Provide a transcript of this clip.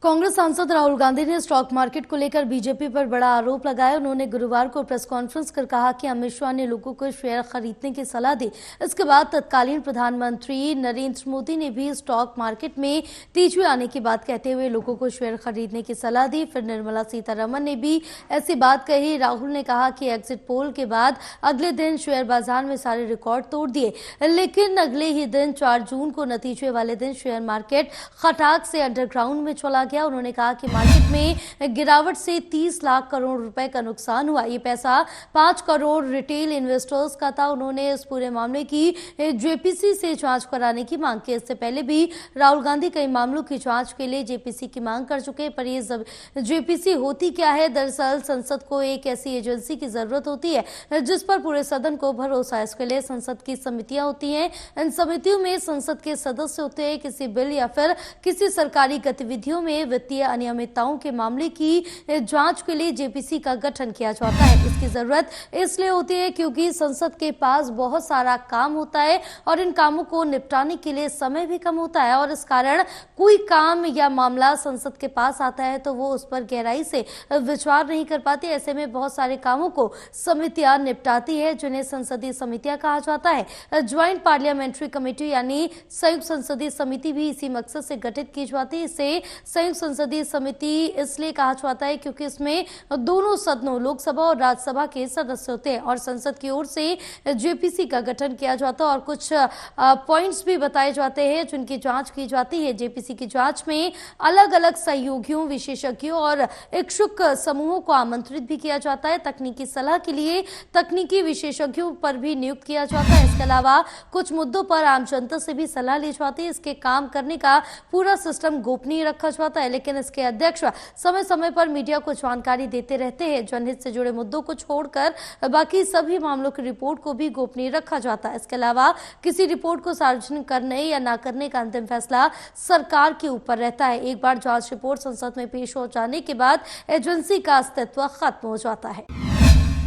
कांग्रेस सांसद राहुल गांधी ने stock market को लेकर बीजेपी पर बड़ा आरोप लगाया। उन्होंने गुरुवार को प्रेस कॉन्फ्रेंस कर कहा कि अमित शाह ने लोगों को शेयर खरीदने की सलाह दी। इसके बाद तत्कालीन प्रधानमंत्री नरेंद्र मोदी ने भी स्टॉक मार्केट में तेजी आने की बात कहते हुए लोगों को शेयर खरीदने की सलाह दी। फिर निर्मला सीतारमण ने भी ऐसी बात कही। राहुल ने कहा कि एग्जिट पोल के बाद अगले दिन शेयर बाजार में सारे रिकॉर्ड तोड़ दिए, लेकिन अगले ही दिन 4 जून को नतीजे वाले दिन शेयर मार्केट खटाक से अंडरग्राउंड में चला गया। उन्होंने कहा कि मार्केट में गिरावट से 30 लाख करोड़ रुपए का नुकसान हुआ। ये पैसा 5 करोड़ रिटेल इन्वेस्टर्स का था। उन्होंने इस पूरे मामले की जेपीसी से जांच कराने की मांग की। इससे पहले भी राहुल गांधी कई मामलों की जांच के लिए जेपीसी की मांग कर चुके। पर ये जेपीसी होती क्या है? दरअसल संसद को एक ऐसी एजेंसी की जरूरत होती है जिस पर पूरे सदन को भरोसा है। इसके लिए संसद की समितियां होती हैं। इन समितियों में संसद के सदस्य होते हैं। किसी बिल या फिर किसी सरकारी गतिविधियों में वित्तीय अनियमितताओं के मामले की जांच के लिए जेपीसी का गठन किया जाता है। इसकी जरूरत इसलिए होती है क्योंकि संसद के पास बहुत सारा काम होता है और इन कामों को निपटाने के लिए समय भी कम होता है, और इस कारण कोई काम या मामला संसद के पास आता है तो वो उस पर गहराई से विचार नहीं कर पाती। ऐसे में बहुत सारे कामों को समितियां निपटाती है, जिन्हें संसदीय समितियां कहा जाता है। ज्वाइंट पार्लियामेंट्री कमेटी यानी संयुक्त संसदीय समिति भी इसी मकसद से गठित की जाती है। इसे संयुक्त संसदीय समिति इसलिए कहा जाता है क्योंकि इसमें दोनों सदनों, लोकसभा और राज्यसभा के सदस्य होते हैं और संसद की ओर से जेपीसी का गठन किया जाता है और कुछ पॉइंट्स भी बताए जाते हैं जिनकी जांच की जाती है। जेपीसी की जांच में अलग अलग सहयोगियों, विशेषज्ञों और इच्छुक समूहों को आमंत्रित भी किया जाता है। तकनीकी सलाह के लिए तकनीकी विशेषज्ञों पर भी नियुक्त किया जाता है। इसके अलावा कुछ मुद्दों पर आम जनता से भी सलाह ली जाती है। इसके काम करने का पूरा सिस्टम गोपनीय रखा जाता है, लेकिन इसके अध्यक्ष समय समय पर मीडिया को जानकारी देते रहते हैं। जनहित से जुड़े मुद्दों को छोड़कर बाकी सभी मामलों की रिपोर्ट को भी गोपनीय रखा जाता है। इसके अलावा किसी रिपोर्ट को सार्वजनिक करने या न करने का अंतिम फैसला सरकार के ऊपर रहता है। एक बार जांच रिपोर्ट संसद में पेश हो जाने के बाद एजेंसी का अस्तित्व खत्म हो जाता है।